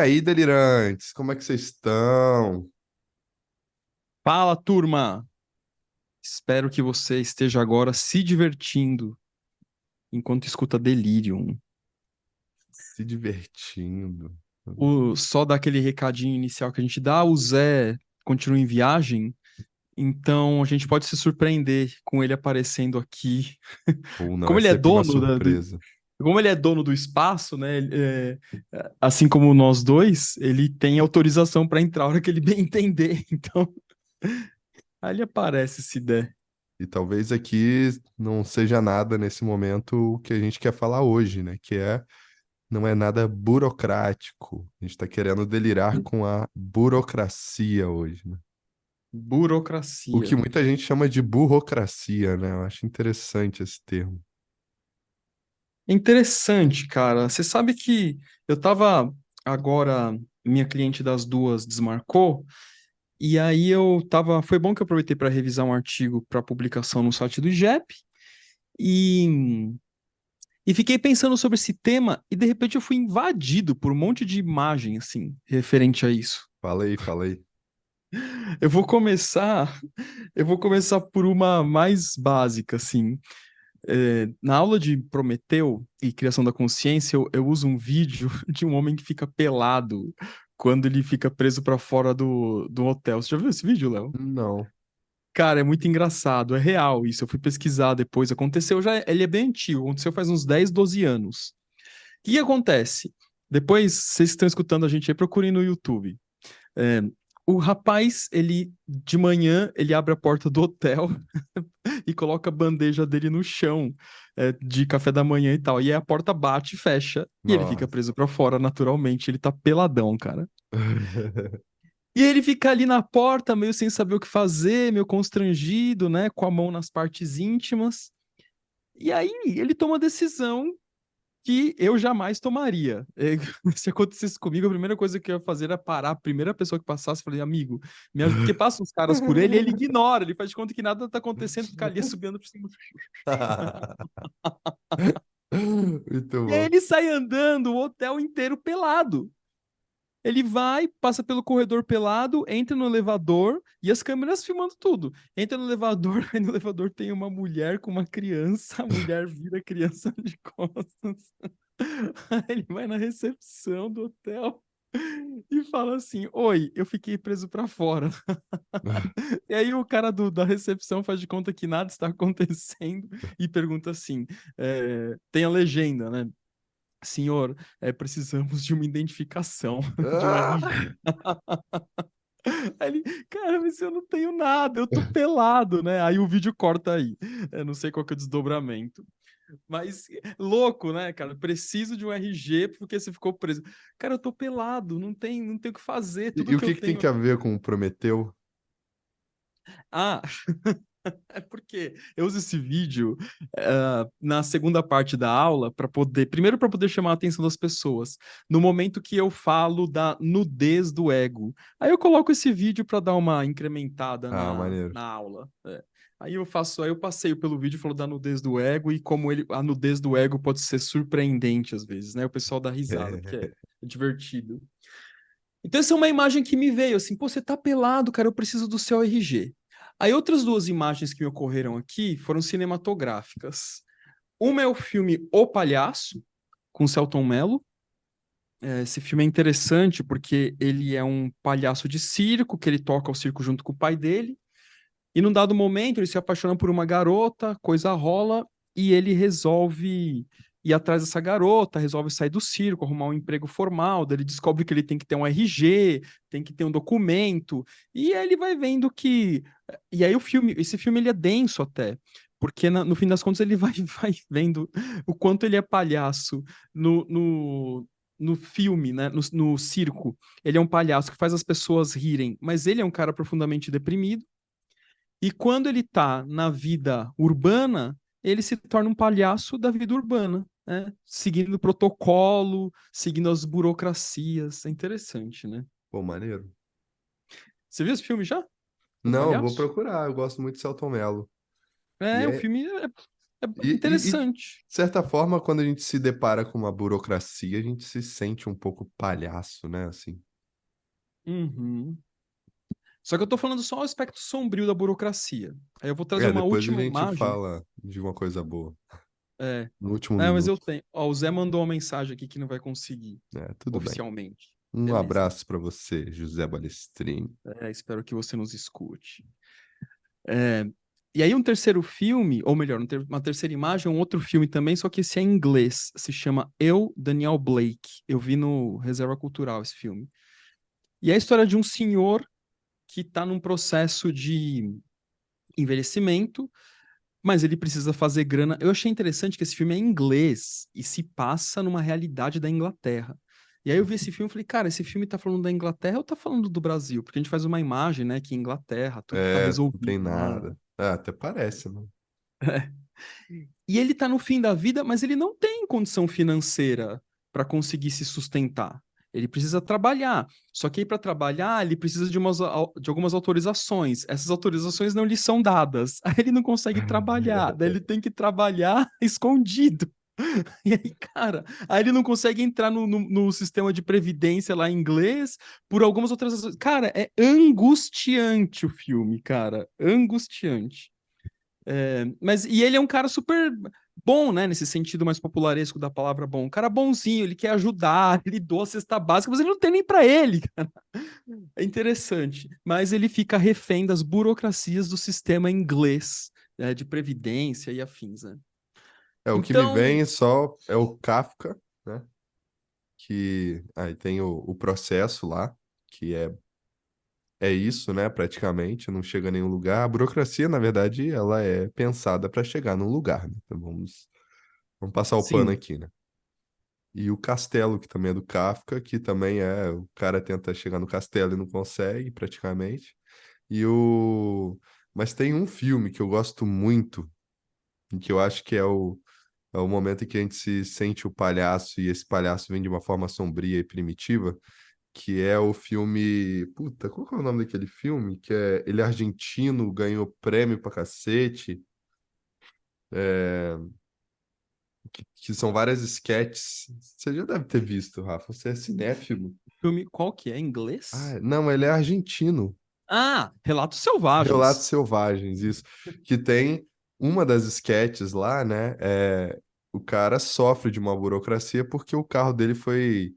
aí, delirantes, como é que vocês estão? Fala, turma! Espero que você esteja agora se divertindo enquanto escuta Delirium. Se divertindo. Só daquele recadinho inicial que a gente dá, o Zé continua em viagem, então a gente pode se surpreender com ele aparecendo aqui. Ou não, Como é ele é sempre uma dono surpresa. como ele é dono do espaço, né? Assim como nós dois, ele tem autorização para entrar a hora que ele bem entender. Então, aí ele aparece se der. E talvez aqui não seja nada nesse momento o que a gente quer falar hoje, né? Não é nada burocrático. A gente está querendo delirar com a burocracia hoje, né? O que Burocracia. muita gente chama de burocracia, né? Eu acho interessante esse termo. É interessante, cara. Você sabe que eu tava agora, minha cliente das duas desmarcou, e aí eu tava. Foi bom que eu aproveitei para revisar um artigo para publicação no site do IGEP, e, e fiquei pensando sobre esse tema, e de repente eu fui invadido por um monte de imagem, assim, referente a isso. Falei, falei. Eu vou começar, eu vou começar por uma mais básica, assim. Na aula de Prometeu e criação da consciência, eu uso um vídeo de um homem que fica pelado quando ele fica preso pra fora do hotel. Você já viu esse vídeo, Léo? Não. Cara, é muito engraçado, é real isso. Eu fui pesquisar depois, aconteceu já, ele é bem antigo, aconteceu faz uns 10, 12 anos. O que acontece? Depois, vocês estão escutando a gente aí, procurem no YouTube. É, o rapaz, ele de manhã, ele abre a porta do hotel e coloca a bandeja dele no chão, de café da manhã e tal. E aí a porta bate e fecha e ele fica Nossa. preso pra fora naturalmente. Ele tá peladão, cara. E ele fica ali na porta, meio sem saber o que fazer, meio constrangido, né, com a mão nas partes íntimas. E aí ele toma a decisão que eu jamais tomaria. Se acontecesse comigo, a primeira coisa que eu ia fazer era parar a primeira pessoa que passasse e falei, amigo, me ajuda. Porque passam os caras por ele e ele ignora, ele faz de conta que nada tá acontecendo, fica ali subindo por cima. Muito E aí bom. ele sai andando o hotel inteiro pelado. Ele vai, passa pelo corredor pelado, entra no elevador e as câmeras filmando tudo. Entra no elevador, aí no elevador tem uma mulher com uma criança, a mulher vira a criança de costas. Aí ele vai na recepção do hotel e fala assim: Oi, eu fiquei preso pra fora. E aí o cara da recepção faz de conta que nada está acontecendo e pergunta assim: tem a legenda, né? Senhor, precisamos de uma identificação, de um RG. Ah! Aí ele, cara, mas eu não tenho nada, eu tô pelado, né? Aí o vídeo corta aí. Eu não sei qual que é o desdobramento. Mas louco, né, cara? Preciso de um RG porque você ficou preso. Cara, eu tô pelado, não tem o que fazer, E tudo o que eu que que tem tenho. que a ver com o Prometeu? Ah, é porque eu uso esse vídeo na segunda parte da aula para poder, primeiro para poder chamar a atenção das pessoas, no momento que eu falo da nudez do ego. Aí eu coloco esse vídeo para dar uma incrementada Ah, na, maneiro. na aula. Aí eu passeio pelo vídeo falando da nudez do ego e como a nudez do ego pode ser surpreendente às vezes, né? O pessoal dá risada, porque é divertido. Então, essa é uma imagem que me veio assim, pô, você tá pelado, cara, eu preciso do seu RG. Aí outras duas imagens que me ocorreram aqui foram cinematográficas. Uma é o filme O Palhaço, com Selton Mello. Esse filme é interessante porque ele é um palhaço de circo, que ele toca o circo junto com o pai dele. E num dado momento, ele se apaixona por uma garota, coisa rola, e ele resolve ir atrás dessa garota, resolve sair do circo, arrumar um emprego formal, daí ele descobre que ele tem que ter um RG, tem que ter um documento, e aí ele vai vendo que... E aí esse filme ele é denso até, porque no fim das contas ele vai vendo o quanto ele é palhaço no filme, né, no circo. Ele é um palhaço que faz as pessoas rirem, mas ele é um cara profundamente deprimido, e quando ele tá na vida urbana, ele se torna um palhaço da vida urbana, né? Seguindo o protocolo, seguindo as burocracias. É interessante, né? Pô, maneiro. Você viu esse filme já? O Não, vou Palhaço? procurar. Eu gosto muito de Selton Mello. E É, o é, filme É De interessante. certa forma, quando a gente se depara com uma burocracia, a gente se sente um pouco palhaço, né? Assim. Uhum. Só que eu tô falando só o aspecto sombrio da burocracia. Aí eu vou trazer uma Depois a última gente imagem. fala de uma coisa boa, É, no último mas eu minuto. tenho. Ó, o Zé mandou uma mensagem aqui que não vai conseguir Tudo bem. oficialmente. Um Beleza. abraço para você, José Balestrini. Espero que você nos escute. É, e aí um terceiro filme, ou melhor, uma terceira imagem, um outro filme também, só que esse é em inglês. Se chama Eu, Daniel Blake. Eu vi no Reserva Cultural esse filme. E é a história de um senhor que está num processo de envelhecimento, mas ele precisa fazer grana. Eu achei interessante que esse filme é em inglês e se passa numa realidade da Inglaterra. E aí eu vi esse filme e falei, cara, esse filme tá falando da Inglaterra ou tá falando do Brasil? Porque a gente faz uma imagem, né, que Inglaterra, tudo tá Não tem resolvido lá. nada. Até parece, né? E ele tá no fim da vida, mas ele não tem condição financeira para conseguir se sustentar. Ele precisa trabalhar. Só que aí para trabalhar, ele precisa de algumas autorizações. Essas autorizações não lhe são dadas. Aí ele não consegue trabalhar. Daí ele tem que trabalhar escondido. E aí, cara, aí ele não consegue entrar no sistema de previdência lá em inglês por algumas outras razões. Cara, é angustiante o filme, cara. Angustiante. Mas e ele é um cara super bom, né? Nesse sentido mais popularesco da palavra bom. Um cara bonzinho, ele quer ajudar, ele doa a cesta básica, mas ele não tem nem pra ele, cara. É interessante. Mas ele fica refém das burocracias do sistema inglês, de previdência e afins, né? O que me Então, vem só é o Kafka, né? Que aí tem o processo lá, que é isso, né? Praticamente, não chega a nenhum lugar. A burocracia, na verdade, ela é pensada para chegar num lugar, né? Então vamos passar o pano sim. aqui, né? E o castelo, que também é do Kafka, que também o cara tenta chegar no castelo e não consegue, praticamente. E o. Mas tem um filme que eu gosto muito, e que eu acho que é o momento em que a gente se sente o palhaço, e esse palhaço vem de uma forma sombria e primitiva, que é o filme. Puta, qual que é o nome daquele filme? Que é. Ele é argentino, ganhou prêmio pra cacete. É, que são várias sketches. Você já deve ter visto, Rafa. Você é cinéfilo. Filme qual que é? Em inglês? Ah, não, ele é argentino. Ah, Relatos Relatos Selvagens. Selvagens, isso. Que tem uma das sketches lá, né? O cara sofre de uma burocracia porque o carro dele foi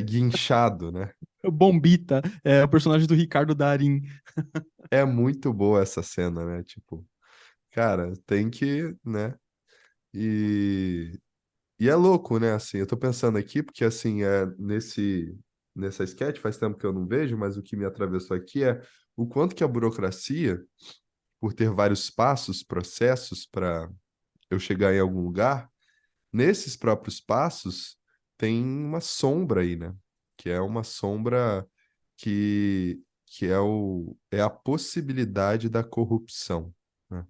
guinchado, né? O Bombita, é o personagem do Ricardo Darín. É muito boa essa cena, né? Tipo, cara, tem que, né? E, e é louco, né? Assim, eu tô pensando aqui, porque assim, nessa sketch, faz tempo que eu não vejo, mas o que me atravessou aqui é o quanto que a burocracia, por ter vários passos, processos para eu chegar em algum lugar, nesses próprios passos tem uma sombra aí, né? Que é uma sombra que é a possibilidade da corrupção, né?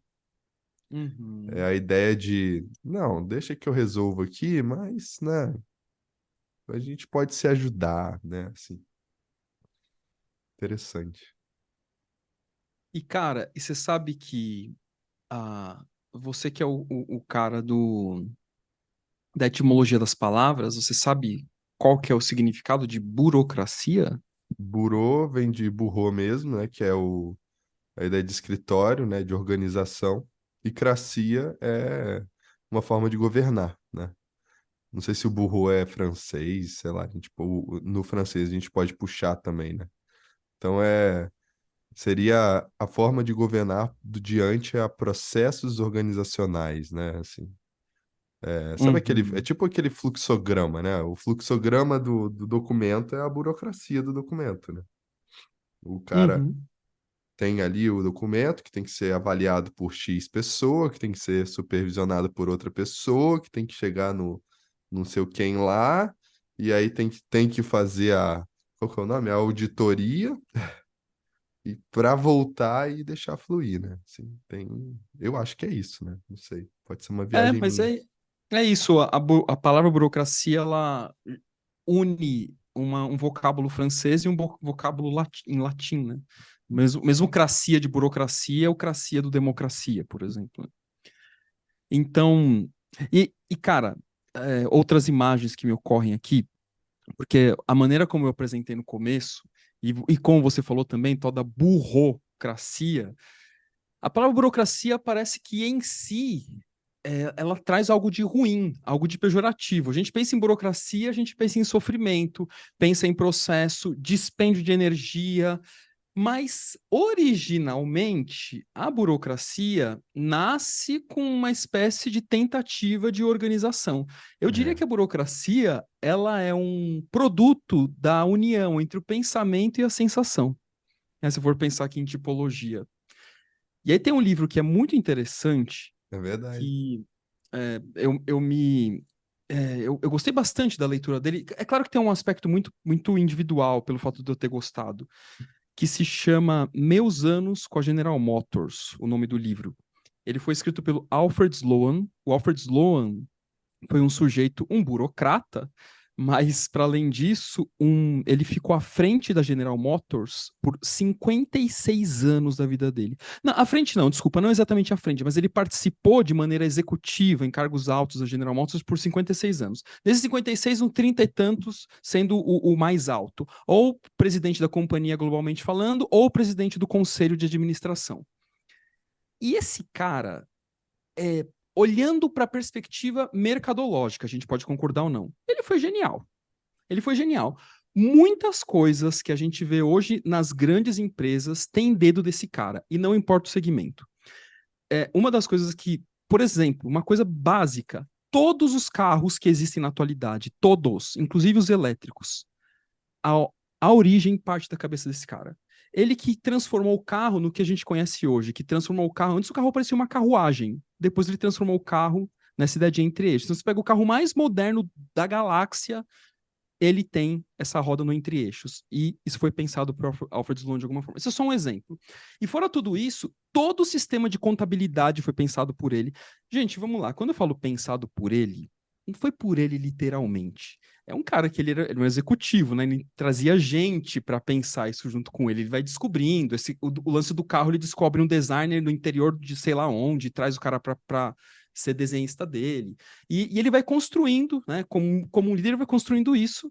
É Uhum. a ideia de, não, deixa que eu resolvo aqui, mas, né, a gente pode se ajudar, né? Assim, interessante. E, cara, e você sabe que você que é o cara da etimologia das palavras, você sabe qual que é o significado de burocracia? Burô vem de burro mesmo, né? Que é a ideia de escritório, né? De organização. E cracia é uma forma de governar, né? Não sei se o burro é francês, sei lá, tipo, no francês a gente pode puxar também, né? Então seria a forma de governar diante a processos organizacionais, né? Assim, sabe é Uhum. tipo aquele fluxograma, né? O fluxograma do documento é a burocracia do documento, né? O cara Uhum. tem ali o documento que tem que ser avaliado por X pessoa, que tem que ser supervisionado por outra pessoa, que tem que chegar no não sei o quem lá, e aí tem que fazer qual que é o nome? A auditoria, e para voltar e deixar fluir, né? Assim, eu acho que é isso, né? Não sei, pode ser uma viagem Mas minha. é isso, a palavra burocracia, ela une um vocábulo francês e um vocábulo em latim, né? Mesmo cracia de burocracia é o cracia do democracia, por exemplo. Então, cara, outras imagens que me ocorrem aqui, porque a maneira como eu apresentei no começo, e como você falou também, toda burocracia, a palavra burocracia parece que em si ela traz algo de ruim, algo de pejorativo. A gente pensa em burocracia, a gente pensa em sofrimento, pensa em processo, dispêndio de energia, mas, originalmente, a burocracia nasce com uma espécie de tentativa de organização. Eu diria É, que a burocracia, ela é um produto da união entre o pensamento e a sensação, né, se for pensar aqui em tipologia. E aí tem um livro que é muito interessante, é verdade. que eu me... eu gostei bastante da leitura dele. É claro que tem um aspecto muito, muito individual, pelo fato de eu ter gostado, que se chama Meus Anos com a General Motors, o nome do livro. Ele foi escrito pelo Alfred Sloan. O Alfred Sloan foi um sujeito, um burocrata, mas, para além disso, ele ficou à frente da General Motors por 56 anos da vida dele. Não, à frente não, desculpa, não exatamente à frente, mas ele participou de maneira executiva em cargos altos da General Motors por 56 anos. Desses 56, um 30 e tantos sendo o mais alto. Ou presidente da companhia globalmente falando, ou presidente do conselho de administração. E esse cara, é, olhando para a perspectiva mercadológica, a gente pode concordar ou não, ele foi genial. Ele foi genial. Muitas coisas que a gente vê hoje nas grandes empresas têm dedo desse cara, e não importa o segmento. Uma das coisas que, por exemplo, uma coisa básica, todos os carros que existem na atualidade, todos, inclusive os elétricos, a, a origem parte da cabeça desse cara. Ele que transformou o carro no que a gente conhece hoje, que transformou o carro. Antes o carro parecia uma carruagem. Depois ele transformou o carro nessa ideia de entre-eixos. Então você pega o carro mais moderno da galáxia, ele tem essa roda no entre-eixos. E isso foi pensado por Alfred Sloan de alguma forma. Isso é só um exemplo. E fora tudo isso, todo o sistema de contabilidade foi pensado por ele. Gente, vamos lá. Quando eu falo pensado por ele, não foi por ele literalmente. É um cara que ele era um executivo, né? Ele trazia gente para pensar isso junto com ele. Ele vai descobrindo. O lance do carro, ele descobre um designer no interior de sei lá onde, traz o cara para ser desenhista dele. E ele vai construindo, né? Como um líder, ele vai construindo isso.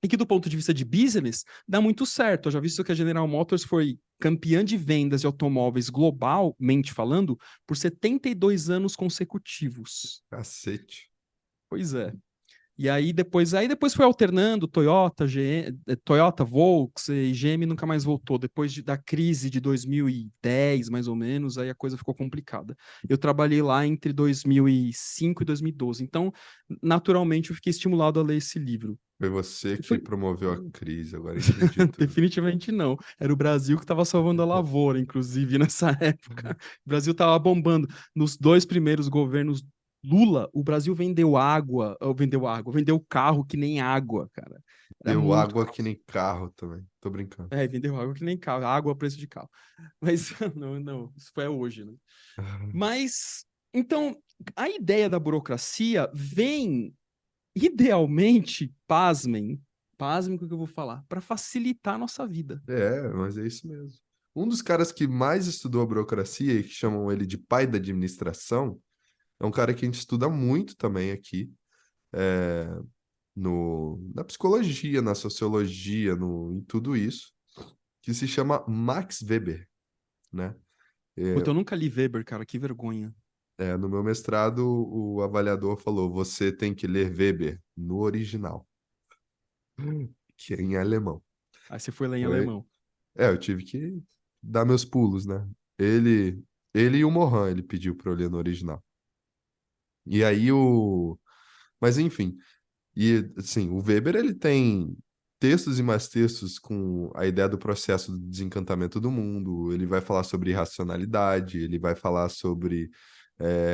E que do ponto de vista de business, dá muito certo. Eu já vi isso que a General Motors foi campeã de vendas de automóveis globalmente falando por 72 anos consecutivos. Cacete. Pois é. E aí depois foi alternando Toyota, Volks e GM nunca mais voltou. Depois da crise de 2010, mais ou menos, aí a coisa ficou complicada. Eu trabalhei lá entre 2005 e 2012. Então, naturalmente, eu fiquei estimulado a ler esse livro. Foi você que Foi... promoveu a crise, agora entendi tudo. Definitivamente não. Era o Brasil que estava salvando a lavoura, inclusive, nessa época. O Brasil estava bombando. Nos dois primeiros governos Lula, o Brasil vendeu carro que nem água, cara. Era Deu muito água caro. que nem carro também. Tô brincando. Vendeu água que nem carro. Água a preço de carro. Mas não, não, isso foi hoje, né? Mas, então, a ideia da burocracia vem, idealmente, pasmem com o que eu vou falar, para facilitar a nossa vida. É, mas é isso mesmo. Um dos caras que mais estudou a burocracia e que chamam ele de pai da administração é um cara que a gente estuda muito também aqui, é, na psicologia, na sociologia, em tudo isso, que se chama Max Weber, né? Puta, eu nunca li Weber, cara, que vergonha. No meu mestrado, o avaliador falou: você tem que ler Weber no original, que é em alemão. Aí você foi ler em Foi, alemão. eu tive que dar meus pulos, né? Ele, ele e o Mohan, ele pediu para eu ler no original. E aí Mas enfim, e assim, o Weber ele tem textos e mais textos com a ideia do processo do desencantamento do mundo. Ele vai falar sobre irracionalidade, ele vai falar sobre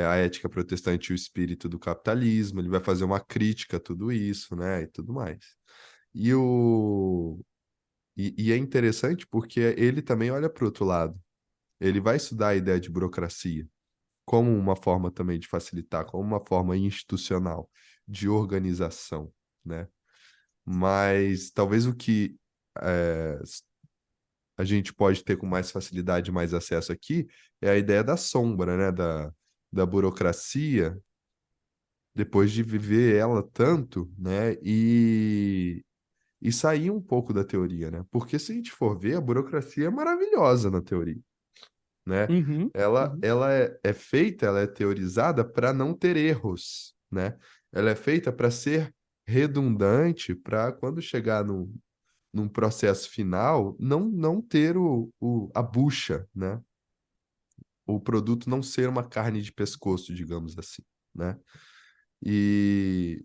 a ética protestante e o espírito do capitalismo. Ele vai fazer uma crítica a tudo isso, né? E tudo mais. E e é interessante porque ele também olha para o outro lado. Ele vai estudar a ideia de burocracia como uma forma também de facilitar, como uma forma institucional de organização, né? Mas talvez o que eh, a gente pode ter com mais facilidade, mais acesso aqui, é a ideia da sombra, né? da burocracia depois de viver ela tanto, né? E sair um pouco da teoria, né? Porque se a gente for ver, a burocracia é maravilhosa na teoria, né? Uhum, uhum. Ela é feita, ela é teorizada para não ter erros, né? Ela é feita para ser redundante, para quando chegar num processo final, não ter a bucha, né? O produto não ser uma carne de pescoço, digamos assim, né?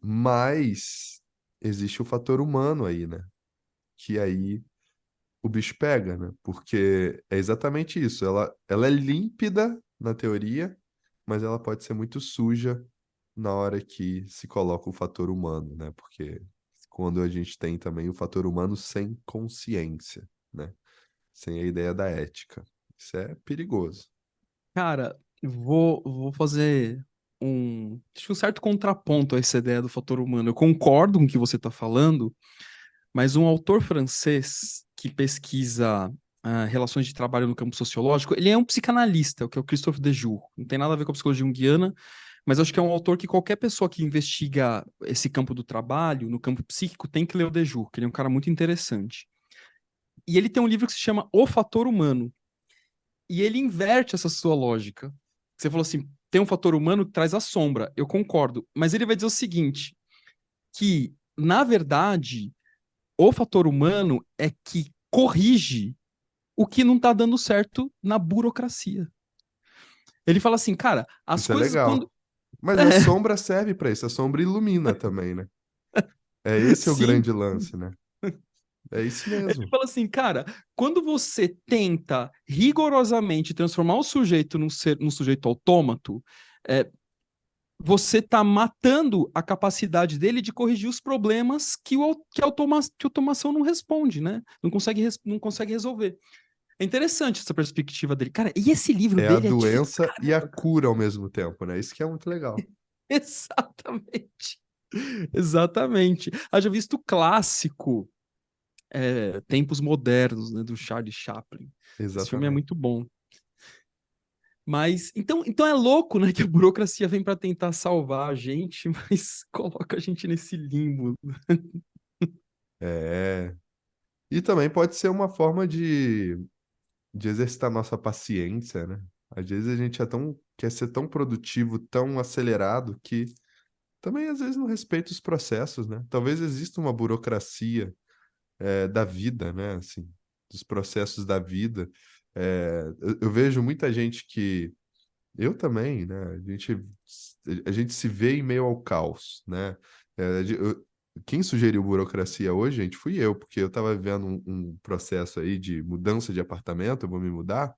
Mas existe o fator humano aí, né? Que aí o bicho pega, né? Porque é exatamente isso. Ela é límpida na teoria, mas ela pode ser muito suja na hora que se coloca o fator humano, né? Porque quando a gente tem também o fator humano sem consciência, né? Sem a ideia da ética. Isso é perigoso. Cara, vou fazer acho que um certo contraponto a essa ideia do fator humano. Eu concordo com o que você está falando, mas um autor francês que pesquisa relações de trabalho no campo sociológico, ele é um psicanalista, o que é o Christophe Dejour. Não tem nada a ver com a psicologia junguiana, mas acho que é um autor que qualquer pessoa que investiga esse campo do trabalho, no campo psíquico, tem que ler o Dejour, que ele é um cara muito interessante. E ele tem um livro que se chama O Fator Humano. E ele inverte essa sua lógica. Você falou assim, tem um fator humano que traz a sombra. Eu concordo. Mas ele vai dizer o seguinte, que, na verdade, o fator humano é que corrige o que não está dando certo na burocracia. Ele fala assim, cara, as Isso é coisas quando... legal. Mas a sombra serve para isso. A sombra ilumina também, né? É esse o Sim, grande lance, né? É isso ele mesmo. fala assim, cara, quando você tenta rigorosamente transformar o sujeito num sujeito autômato, é, você está matando a capacidade dele de corrigir os problemas que a automação não responde, né? Não consegue resolver. É interessante essa perspectiva dele. Cara, e esse livro É a dele é difícil pra doença e a caramba, cara. cura ao mesmo tempo, né? Isso que é muito legal. Exatamente. Exatamente. Haja visto o clássico Tempos Modernos, né, do Charlie Chaplin. Esse filme é Exatamente. muito bom. Mas então é louco, né, que a burocracia vem para tentar salvar a gente, mas coloca a gente nesse limbo. É. E também pode ser uma forma de exercitar nossa paciência, né? Às vezes a gente quer ser tão produtivo, tão acelerado, que também às vezes não respeita os processos, né? Talvez exista uma burocracia, da vida, né? Assim, dos processos da vida. Eu vejo muita gente que eu também, né? A gente se vê em meio ao caos, né? Quem sugeriu burocracia hoje, gente, fui eu, porque eu estava vivendo um processo aí de mudança de apartamento, eu vou me mudar,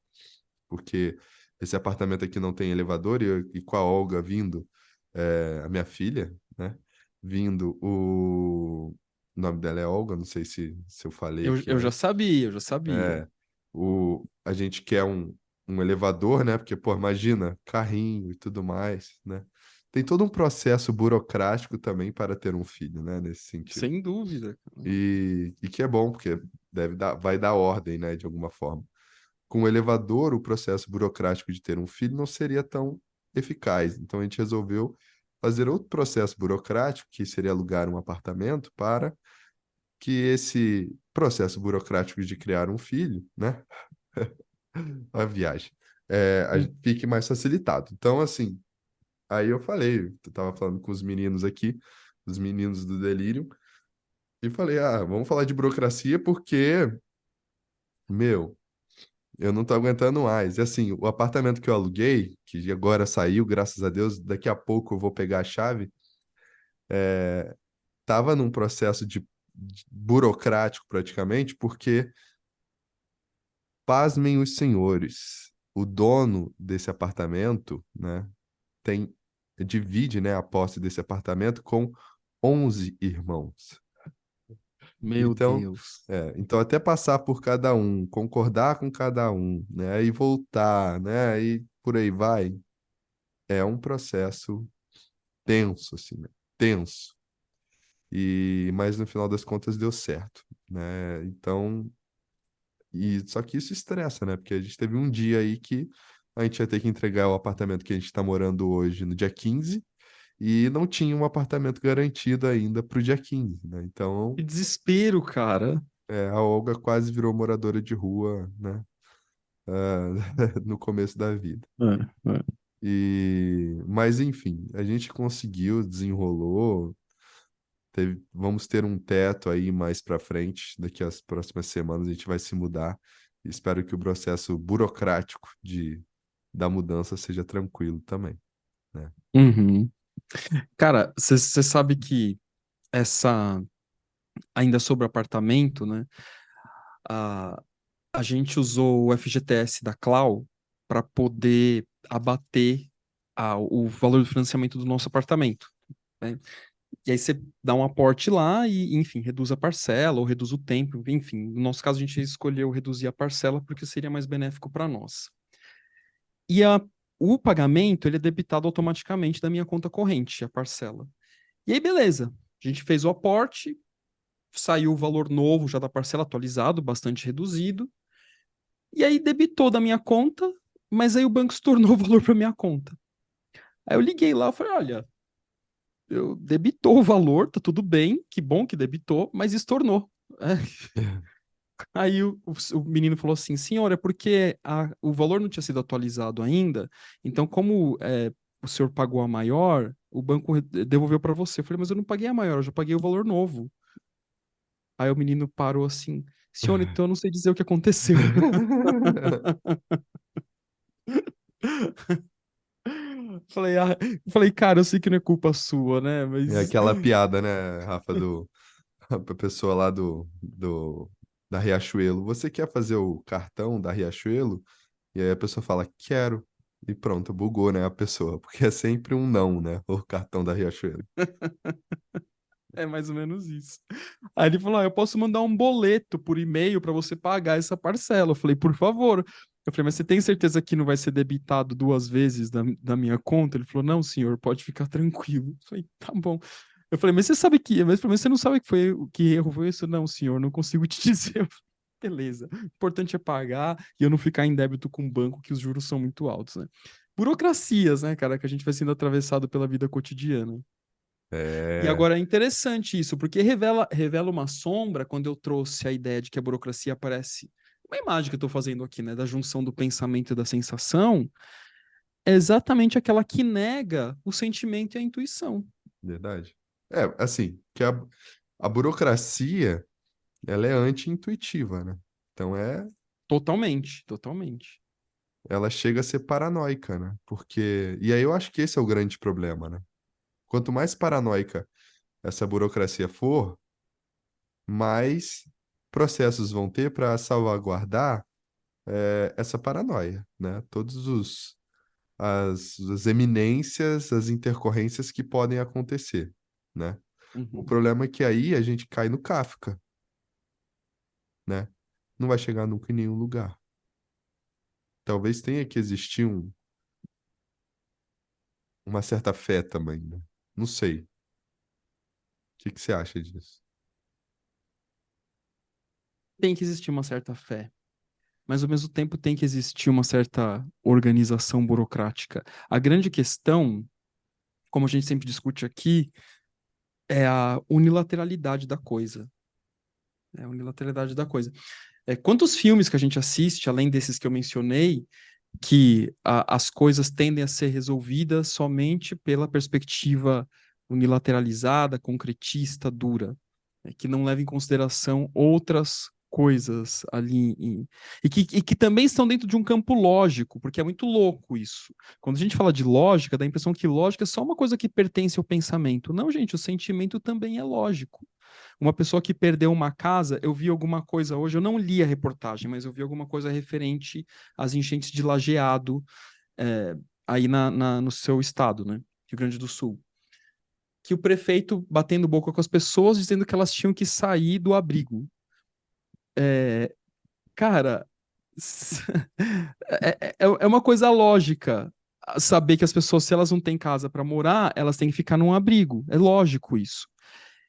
porque esse apartamento aqui não tem elevador, e com a Olga vindo, a minha filha, né? Vindo o nome dela é Olga, não sei se eu falei aqui Eu já antes. sabia, eu já sabia. É, a gente quer um elevador, né? Porque, pô, imagina, carrinho e tudo mais, né? Tem todo um processo burocrático também para ter um filho, né? Nesse sentido. Sem dúvida. E que é bom, porque vai dar ordem, né? De alguma forma. Com o elevador, o processo burocrático de ter um filho não seria tão eficaz. Então, a gente resolveu fazer outro processo burocrático, que seria alugar um apartamento, para que esse processo burocrático de criar um filho, né? A viagem, Hum. fique mais facilitado. Então, assim, aí eu falei, eu tava falando com os meninos aqui, os meninos do Delírio, e falei, vamos falar de burocracia porque, meu, eu não tô aguentando mais. E assim, o apartamento que eu aluguei, que agora saiu, graças a Deus, daqui a pouco eu vou pegar a chave, tava num processo de burocrático praticamente, porque, pasmem os senhores, o dono desse apartamento, né, tem divide, né, a posse desse apartamento com 11 irmãos. Meu Então, Deus. então até passar por cada um, concordar com cada um, né, e voltar, né, e por aí vai, é um processo tenso, assim, né, tenso. Mas no final das contas deu certo, né? Então, só que isso estressa, né? Porque a gente teve um dia aí que a gente ia ter que entregar o apartamento que a gente está morando hoje no dia 15 e não tinha um apartamento garantido ainda para o dia 15, né? Que Então, desespero, cara. a Olga quase virou moradora de rua, né? Ah, no começo da vida. É. Mas enfim, a gente conseguiu, desenrolou, vamos ter um teto aí mais para frente, daqui às próximas semanas a gente vai se mudar. Espero que o processo burocrático da mudança seja tranquilo também, né? Uhum. Cara, você sabe que essa, ainda sobre apartamento, né? A, a gente usou o FGTS da Clau para poder abater o valor do financiamento do nosso apartamento, né? E aí você dá um aporte lá e, enfim, reduz a parcela ou reduz o tempo, enfim. No nosso caso, a gente escolheu reduzir a parcela porque seria mais benéfico para nós. E o pagamento, ele é debitado automaticamente da minha conta corrente, a parcela. E aí, beleza. A gente fez o aporte, saiu o valor novo já da parcela atualizado, bastante reduzido. E aí debitou da minha conta, mas aí o banco estornou o valor para minha conta. Aí eu liguei lá, eu falei, olha, eu debitou o valor, tá tudo bem, que bom que debitou, mas estornou. Aí o menino falou assim, senhora, é porque o valor não tinha sido atualizado ainda, então como o senhor pagou a maior, o banco devolveu para você. Eu falei, mas eu não paguei a maior, eu já paguei o valor novo. Aí o menino parou assim, senhora, então eu não sei dizer o que aconteceu. Falei, falei, cara, eu sei que não é culpa sua, né? É Mas. aquela piada, né, Rafa, a pessoa lá da Riachuelo. Você quer fazer o cartão da Riachuelo? E aí a pessoa fala, quero. E pronto, bugou, né, a pessoa. Porque é sempre um não, né, o cartão da Riachuelo. É mais ou menos isso. Aí ele falou: eu posso mandar um boleto por e-mail para você pagar essa parcela. Eu falei, por favor. Eu falei, mas você tem certeza que não vai ser debitado duas vezes da minha conta? Ele falou, não, senhor, pode ficar tranquilo. Eu falei, tá bom. Eu falei, mas você sabe que. Mas você não sabe que erro foi isso? Não, senhor, não consigo te dizer. Eu falei, beleza. O importante é pagar e eu não ficar em débito com o banco, que os juros são muito altos, né? Burocracias, né, cara, que a gente vai sendo atravessado pela vida cotidiana. E É, agora é interessante isso, porque revela uma sombra quando eu trouxe a ideia de que a burocracia aparece. Uma imagem que eu estou fazendo aqui, né, da junção do pensamento e da sensação, é exatamente aquela que nega o sentimento e a intuição. verdade. É, assim, a burocracia, ela é anti-intuitiva, né? Então Totalmente, totalmente. ela chega a ser paranoica, né? Porque, e aí eu acho que esse é o grande problema, né? Quanto mais paranoica essa burocracia for, mais processos vão ter para salvaguardar essa paranoia, né? As eminências, as intercorrências que podem acontecer, né? O Uhum. problema é que aí a gente cai no Kafka, né? Não vai chegar nunca em nenhum lugar. Talvez tenha que existir uma certa fé também, né? Não sei. O que você acha disso? Tem que existir uma certa fé, mas ao mesmo tempo tem que existir uma certa organização burocrática. A grande questão, como a gente sempre discute aqui, é a unilateralidade da coisa. É a unilateralidade da coisa. Quantos filmes que a gente assiste, além desses que eu mencionei, que as coisas tendem a ser resolvidas somente pela perspectiva unilateralizada, concretista, dura, que não leva em consideração outras coisas ali e que também estão dentro de um campo lógico, porque é muito louco isso. Quando a gente fala de lógica, dá a impressão que lógica é só uma coisa que pertence ao pensamento. Não, gente, o sentimento também é lógico. Uma pessoa que perdeu uma casa, eu vi alguma coisa hoje, eu não li a reportagem, mas eu vi alguma coisa referente às enchentes de Lajeado, aí no seu estado, né? Rio Grande do Sul. Que o prefeito batendo boca com as pessoas, dizendo que elas tinham que sair do abrigo. Cara, é uma coisa lógica saber que as pessoas, se elas não têm casa para morar, elas têm que ficar num abrigo. É lógico isso.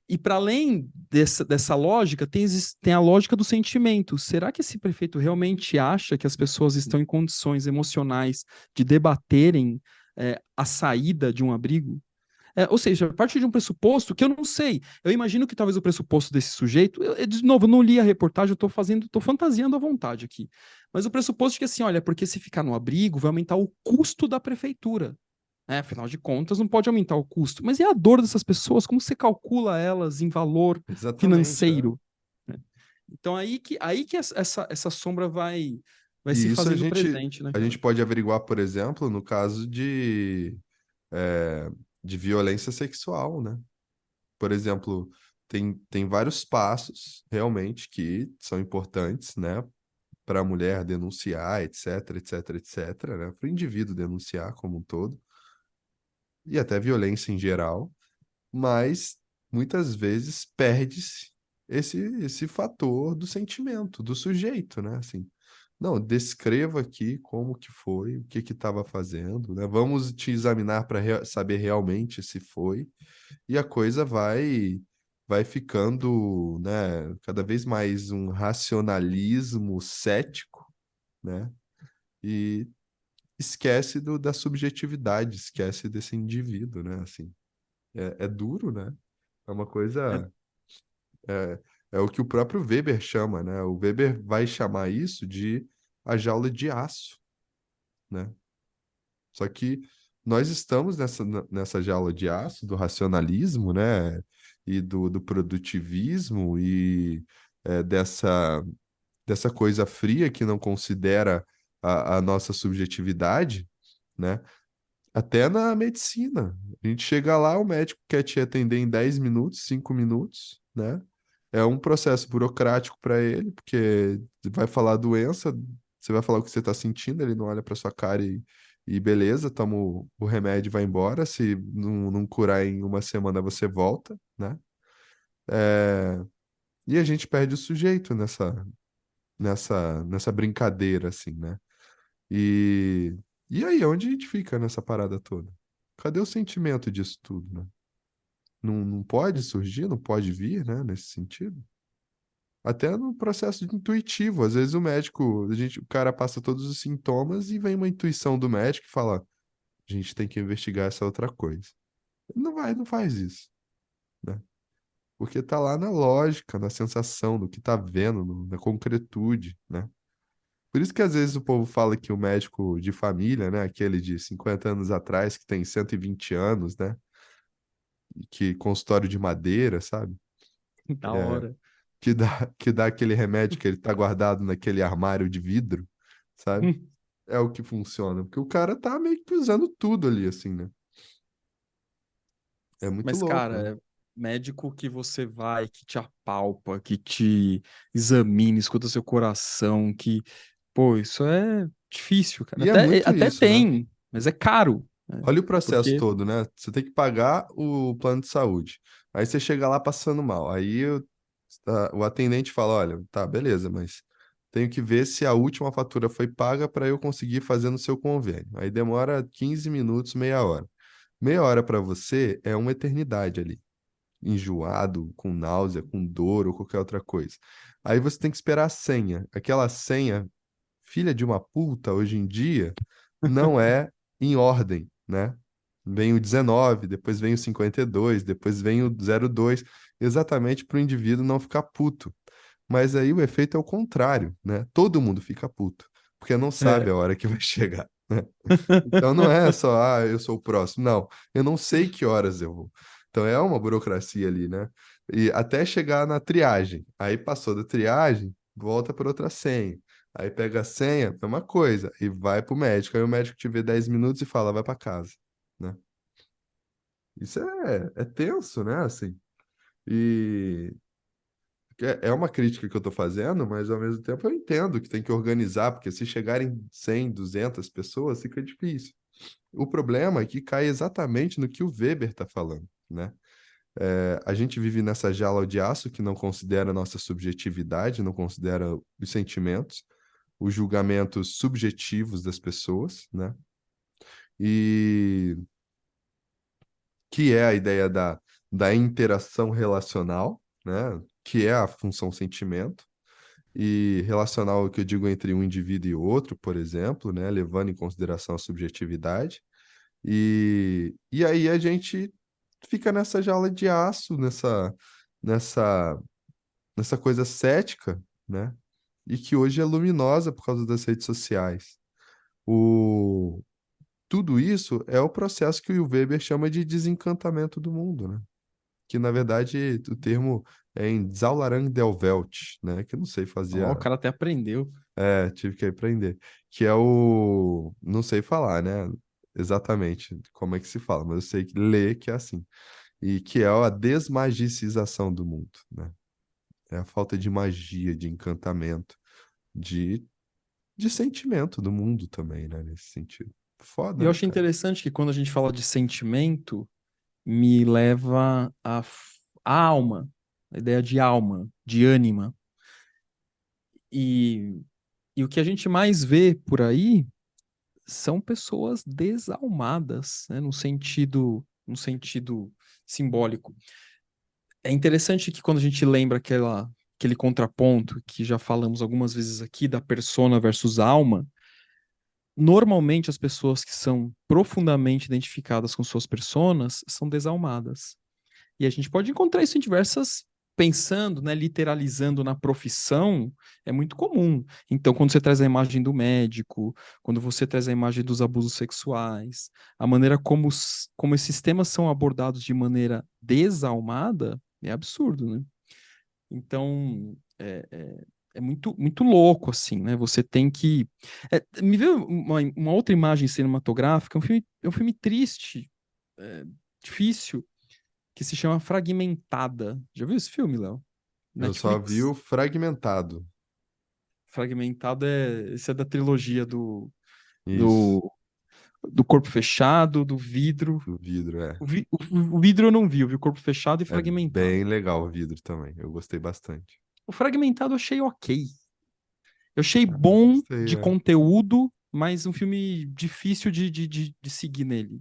E para além dessa lógica, tem a lógica do sentimento. Será que esse prefeito realmente acha que as pessoas estão em condições emocionais de debaterem a saída de um abrigo? Ou seja, a partir de um pressuposto que eu não sei. Eu imagino que talvez o pressuposto desse sujeito, de novo, eu não li a reportagem, eu estou fantasiando à vontade aqui. Mas o pressuposto de que assim, olha, porque se ficar no abrigo vai aumentar o custo da prefeitura. Afinal de contas, não pode aumentar o custo. Mas e a dor dessas pessoas? Como você calcula elas em valor Exatamente, é. financeiro? Né? Então, aí que essa sombra vai se E isso fazendo presente, né, a cara? gente pode averiguar, por exemplo, no caso é, de violência sexual, né? Por exemplo, tem vários passos realmente que são importantes, né? Para a mulher denunciar, etc, etc, etc, né? Para o indivíduo denunciar como um todo, e até violência em geral, mas muitas vezes perde-se esse fator do sentimento, do sujeito, né? Assim, não, descreva aqui como que foi, o que que estava fazendo, né? Vamos te examinar para saber realmente se foi, e a coisa vai ficando, né, cada vez mais um racionalismo cético, né? E esquece da subjetividade, esquece desse indivíduo, né? Assim, é duro, né? É uma É, coisa. É, é o que o próprio Weber chama, né? O Weber vai chamar isso de a jaula de aço, né? Só que nós estamos nessa jaula de aço do racionalismo, né? E do produtivismo e dessa coisa fria que não considera a nossa subjetividade, né? Até na medicina. A gente chega lá, o médico quer te atender em 10 minutos, 5 minutos, né? É um processo burocrático para ele, porque vai falar a doença, você vai falar o que você está sentindo, ele não olha para sua cara e beleza, toma o remédio e vai embora. Se não curar em uma semana, você volta, né? É, e a gente perde o sujeito nessa brincadeira, assim, né? E, e aí, onde a gente fica nessa parada toda? Cadê o sentimento disso tudo, né? Não pode surgir, não pode vir, né, nesse sentido? Até no processo intuitivo, às vezes o cara passa todos os sintomas e vem uma intuição do médico e fala, a gente tem que investigar essa outra coisa. Não faz isso, né? Porque tá lá na lógica, na sensação, no que tá vendo, na concretude, né? Por isso que às vezes o povo fala que o médico de família, né, aquele de 50 anos atrás, que tem 120 anos, né, e que consultório de madeira, sabe? da É, hora. que dá aquele remédio que ele tá guardado naquele armário de vidro, sabe? É o que funciona, porque o cara tá meio que usando tudo ali, assim, né? É muito Mas, louco, né? cara, médico que você vai, que te apalpa, que te examina, escuta seu coração, pô, isso é difícil, cara. E é Até, muito até isso, né? tem, mas é caro, né? Olha o processo Porque, todo, né? Você tem que pagar o plano de saúde. Aí você chega lá passando mal. Aí o atendente fala: Olha, tá, beleza, mas tenho que ver se a última fatura foi paga para eu conseguir fazer no seu convênio. Aí demora 15 minutos, meia hora. Meia hora para você é uma eternidade ali. Enjoado, com náusea, com dor ou qualquer outra coisa. Aí você tem que esperar a senha. Aquela senha, filha de uma puta, hoje em dia, não é em ordem, né? Vem o 19, depois vem o 52, depois vem o 02, exatamente para o indivíduo não ficar puto. Mas aí o efeito é o contrário, né? Todo mundo fica puto, porque não sabe é. a hora que vai chegar, né? Então não é só, eu sou o próximo. Não, eu não sei que horas eu vou. Então é uma burocracia ali, né? E até chegar na triagem. Aí passou da triagem, volta para outra senha. Aí pega a senha, é uma coisa, e vai pro médico. Aí o médico te vê 10 minutos e fala, vai para casa, né? Isso é tenso, né? Assim. E é uma crítica que eu tô fazendo, mas ao mesmo tempo eu entendo que tem que organizar, porque se chegarem 100, 200 pessoas, fica difícil. O problema é que cai exatamente no que o Weber está falando, né? A gente vive nessa jaula de aço que não considera a nossa subjetividade, não considera os sentimentos, os julgamentos subjetivos das pessoas, né? E que é a ideia da interação relacional, né? Que é a função sentimento. E relacional, o que eu digo entre um indivíduo e outro, por exemplo, né? Levando em consideração a subjetividade. E aí a gente fica nessa jaula de aço, nessa, nessa coisa cética, né? E que hoje é luminosa por causa das redes sociais. O... Tudo isso é o processo que o Weber chama de desencantamento do mundo, né? Que, na verdade, o termo é em Zaularang der Welt, né? Que eu não sei fazer Ó, o cara até aprendeu. tive que aprender. Que é o... Não sei falar, né? Exatamente como é que se fala, mas eu sei que ler que é assim. E que é a desmagicização do mundo, né? É a falta de magia, de encantamento, de, de sentimento do mundo também, né? Nesse sentido. E Foda, eu né, acho cara? interessante que quando a gente fala de sentimento, me leva a alma, a ideia de alma, de ânima. E, e o que a gente mais vê por aí são pessoas desalmadas, né, no sentido simbólico. É interessante que quando a gente lembra aquele contraponto que já falamos algumas vezes aqui da persona versus alma, normalmente as pessoas que são profundamente identificadas com suas personas são desalmadas. E a gente pode encontrar isso em diversas, pensando, né, literalizando na profissão, é muito comum. Então, quando você traz a imagem do médico, quando você traz a imagem dos abusos sexuais, a maneira como esses temas são abordados de maneira desalmada, é absurdo, né? Então, é muito, muito louco, assim, né? Você tem que. Me veio uma outra imagem cinematográfica, é um filme triste, é, difícil, que se chama Fragmentada. Já viu esse filme, Léo? Eu só vi o Netflix. fragmentado. Fragmentado esse é da trilogia Isso, do, do Corpo Fechado, do Vidro. do vidro, é. O Vidro eu não vi, eu vi o Corpo Fechado e É Fragmentado. bem legal o vidro também. Eu gostei bastante. O Fragmentado eu achei ok. Eu achei Ah, eu bom gostei, de é. conteúdo, mas um filme difícil de seguir nele.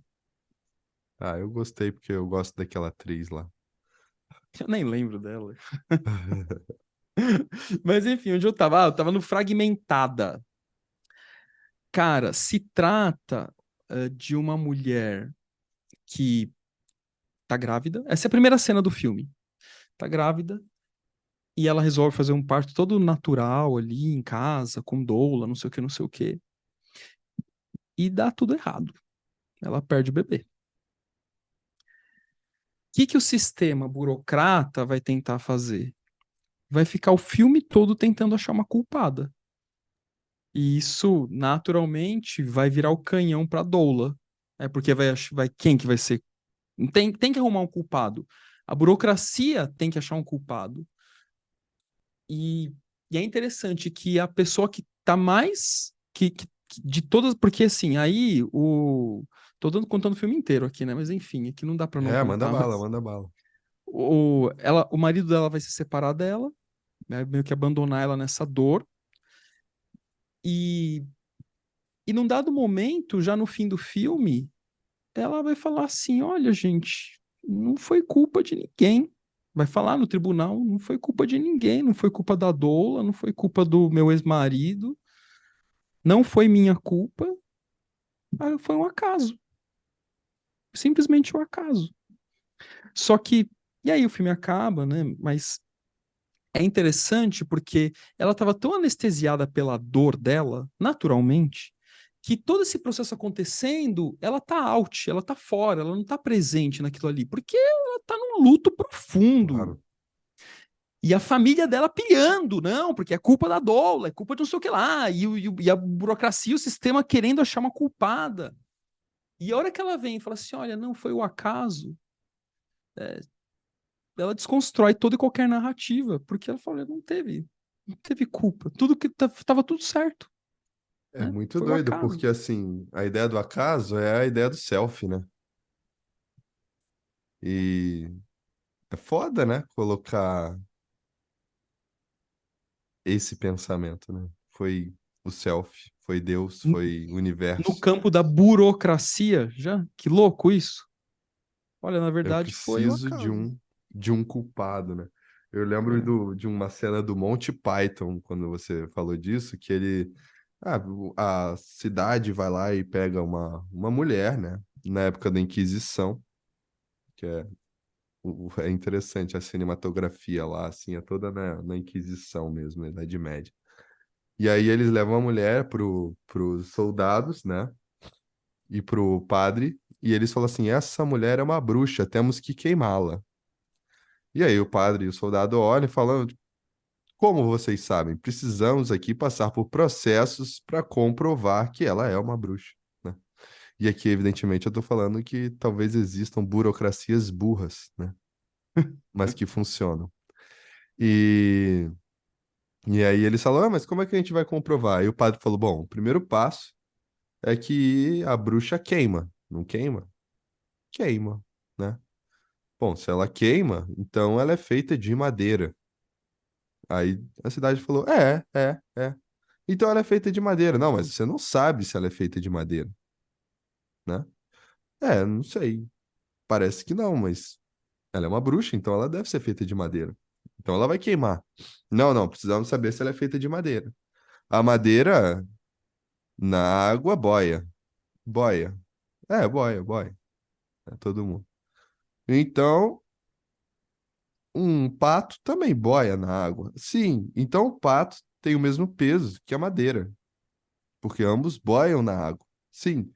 Ah, eu gostei porque eu gosto daquela atriz lá. Eu nem lembro dela. Mas enfim, onde eu tava? Ah, eu tava no Fragmentada. Cara, se trata de uma mulher que tá grávida. Essa é a primeira cena do filme. Tá grávida e ela resolve fazer um parto todo natural ali em casa, com doula, não sei o que, não sei o que. E dá tudo errado. Ela perde o bebê. O que que o sistema burocrata vai tentar fazer? Vai ficar o filme todo tentando achar uma culpada. E isso, naturalmente, vai virar o canhão pra doula. É porque vai quem que vai ser? Tem que arrumar um culpado. A burocracia tem que achar um culpado. E, e é interessante que a pessoa que tá mais de todas, porque assim, aí o contando o filme inteiro aqui, né? Mas enfim, aqui não dá pra não É, manda contar, bala, mas manda bala. o marido dela vai se separar dela, né? Meio que abandonar ela nessa dor. E e num dado momento, já no fim do filme, ela vai falar assim: "Olha, gente, não foi culpa de ninguém." Vai falar no tribunal, não foi culpa de ninguém, não foi culpa da doula, não foi culpa do meu ex-marido. Não foi minha culpa, foi um acaso. Simplesmente um acaso. Só que, e aí o filme acaba, né? Mas é interessante porque ela estava tão anestesiada pela dor dela, naturalmente, que todo esse processo acontecendo, ela tá out, ela tá fora, ela não tá presente naquilo ali, porque ela tá num luto profundo. Claro. E a família dela pilhando, não, porque é culpa da doula, é culpa de não sei o que lá, e a burocracia, o sistema querendo achar uma culpada. E a hora que ela vem e fala assim: olha, não foi o acaso, ela desconstrói toda e qualquer narrativa, porque ela fala: não teve culpa, tudo que tava tudo certo, É né? muito Foi o doido, acaso. porque assim, a ideia do acaso é a ideia do self, né? E é foda, né? Colocar esse pensamento, né? Foi o self, foi Deus, No foi o no universo. campo da burocracia, já, que louco isso. Olha, na Eu verdade foi o preciso acaso. de um culpado, né? Eu lembro É. de uma cena do Monty Python, quando você falou disso, que ele. A cidade vai lá e pega uma mulher, né? Na época da Inquisição, que é interessante a cinematografia lá, assim, é toda na Inquisição mesmo, na Idade Média. E aí eles levam a mulher pros soldados, né? E pro padre, e eles falam assim: essa mulher é uma bruxa, temos que queimá-la. E aí o padre e o soldado olham e falam: como vocês sabem, precisamos aqui passar por processos para comprovar que ela é uma bruxa, né? E aqui, evidentemente, eu estou falando que talvez existam burocracias burras, né? Mas que funcionam. E, e aí eles falam: mas como é que a gente vai comprovar? E o padre falou: bom, o primeiro passo é que a bruxa queima. Não queima? Queima, né? Bom, se ela queima, então ela é feita de madeira. Aí a cidade falou: é. Então ela é feita de madeira. Não, mas você não sabe se ela é feita de madeira, né? É, não sei. Parece que não, mas ela é uma bruxa, então ela deve ser feita de madeira. Então ela vai queimar. Não, não, precisamos saber se ela é feita de madeira. A madeira na água boia. Boia. É, boia. É todo mundo. Então, um pato também boia na água. Sim, então o pato tem o mesmo peso que a madeira, porque ambos boiam na água. Sim, Meu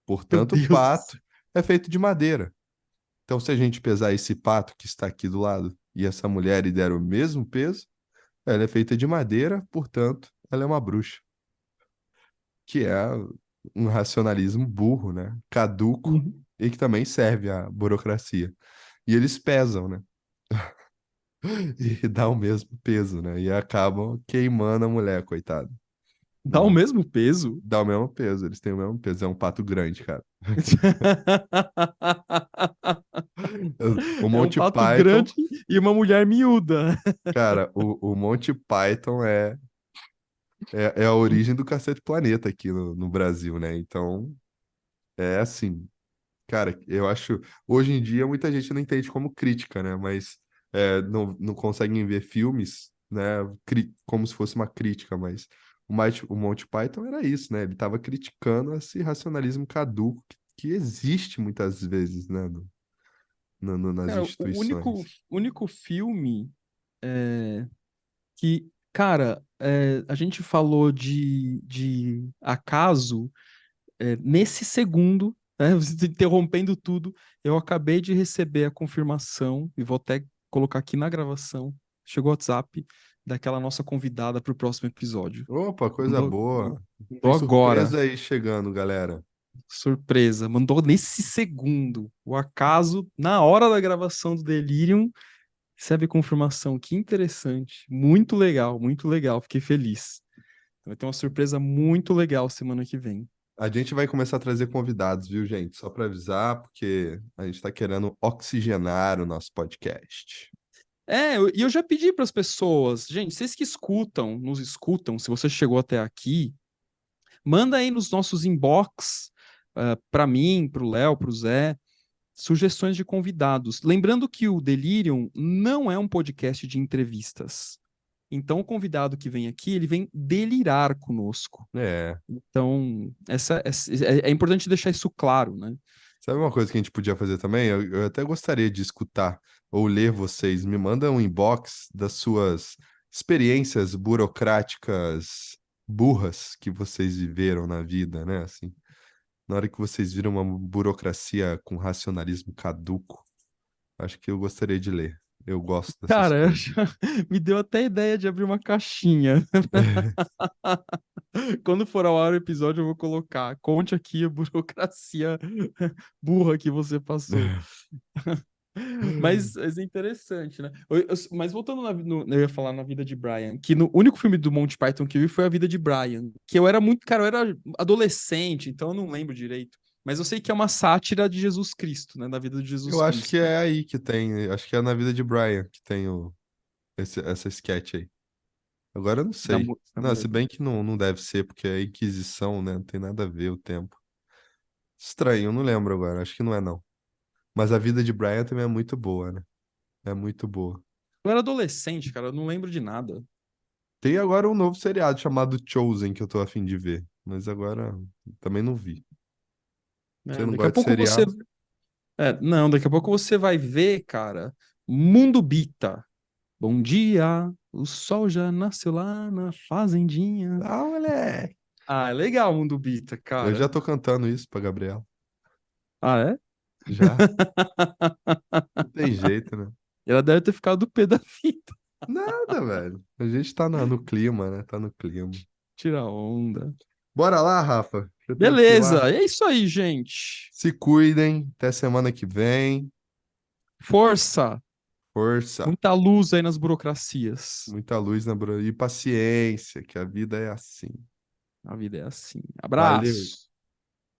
portanto, o Deus do pato céu. é feito de madeira. Então, se a gente pesar esse pato que está aqui do lado e essa mulher e der o mesmo peso, ela é feita de madeira, portanto, ela é uma bruxa, que é um racionalismo burro, né? Caduco Uhum. e que também serve à burocracia. E eles pesam, né? E dá o mesmo peso, né? E acabam queimando a mulher, coitada, Dá o né? mesmo peso? Dá o mesmo peso, eles têm o mesmo peso. É um pato grande, cara. O É um Monty pato Python, grande e uma mulher miúda. cara, o Monty Python é a origem do Cacete Planeta aqui no Brasil, né? Então, é assim, cara, eu acho. Hoje em dia, muita gente não entende como crítica, né? Mas não conseguem ver filmes, né? Como se fosse uma crítica, mas o Monty Python era isso, né? Ele estava criticando esse racionalismo caduco que existe muitas vezes, né? Nas Cara, o único, instituições. único filme que, cara, a gente falou de acaso, nesse segundo, né, você interrompendo tudo, eu acabei de receber a confirmação, e vou até colocar aqui na gravação, chegou o WhatsApp daquela nossa convidada para o próximo episódio. Opa, coisa Mandou, boa. mandou Tem agora. surpresa aí chegando, galera. Surpresa, mandou nesse segundo. O acaso, na hora da gravação do Delirium, recebe confirmação. Que interessante. Muito legal, muito legal. Fiquei feliz. Vai ter uma surpresa muito legal semana que vem. A gente vai começar a trazer convidados, viu, gente? Só para avisar, porque a gente está querendo oxigenar o nosso podcast. E eu já pedi para as pessoas, gente, vocês que escutam, nos escutam, se você chegou até aqui, manda aí nos nossos inbox, para mim, para o Léo, para o Zé, sugestões de convidados. Lembrando que o Delirium não é um podcast de entrevistas. Então, o convidado que vem aqui, ele vem delirar conosco. É. Então, é importante deixar isso claro, né? Sabe uma coisa que a gente podia fazer também? Eu até gostaria de escutar ou ler vocês. Me manda um inbox das suas experiências burocráticas burras que vocês viveram na vida, né? Assim, na hora que vocês viram uma burocracia com racionalismo caduco, acho que eu gostaria de ler. Eu gosto dessas Cara, coisas. me deu até ideia de abrir uma caixinha. Quando for ao ar o episódio, eu vou colocar. Conte aqui a burocracia burra que você passou. Mas é interessante, né? Mas voltando eu ia falar na vida de Brian, que no único filme do Monty Python que eu vi foi a vida de Brian, que eu era muito, cara, eu era adolescente, então eu não lembro direito. Mas eu sei que é uma sátira de Jesus Cristo, né? Da vida de Eu Jesus acho que Cristo. é aí que tem, acho que é na vida de Brian que tem essa sketch aí. Agora eu não sei. Da Não, mulher se dele. bem que não deve ser, porque é Inquisição, né? Não tem nada a ver o tempo. Estranho, eu não lembro agora. Acho que não é, não. Mas a vida de Brian também é muito boa, né? É muito boa. Eu era adolescente, cara, eu não lembro de nada. Tem agora um novo seriado chamado Chosen que eu tô a fim de ver. Mas agora também não vi. Você Né? não Daqui a gosta de pouco você. seriado? Não, daqui a pouco você vai ver, cara, Mundo Bita. Bom dia, o sol já nasceu lá na fazendinha. Ah, moleque. Ah, é legal o Mundo Bita, Eu cara. já tô cantando isso pra Gabriela. Ah, é? Já. Não tem jeito, né? Ela deve ter ficado do pé da fita. Nada, velho. A gente tá no clima, né? Tá no clima. Tira onda. Bora lá, Rafa. Eu tenho que ir lá. Beleza, é isso aí, gente. Se cuidem. Até semana que vem. Força, Força. muita luz aí nas burocracias. Muita luz e paciência, que a vida é assim. A vida é assim. Valeu. Abraço.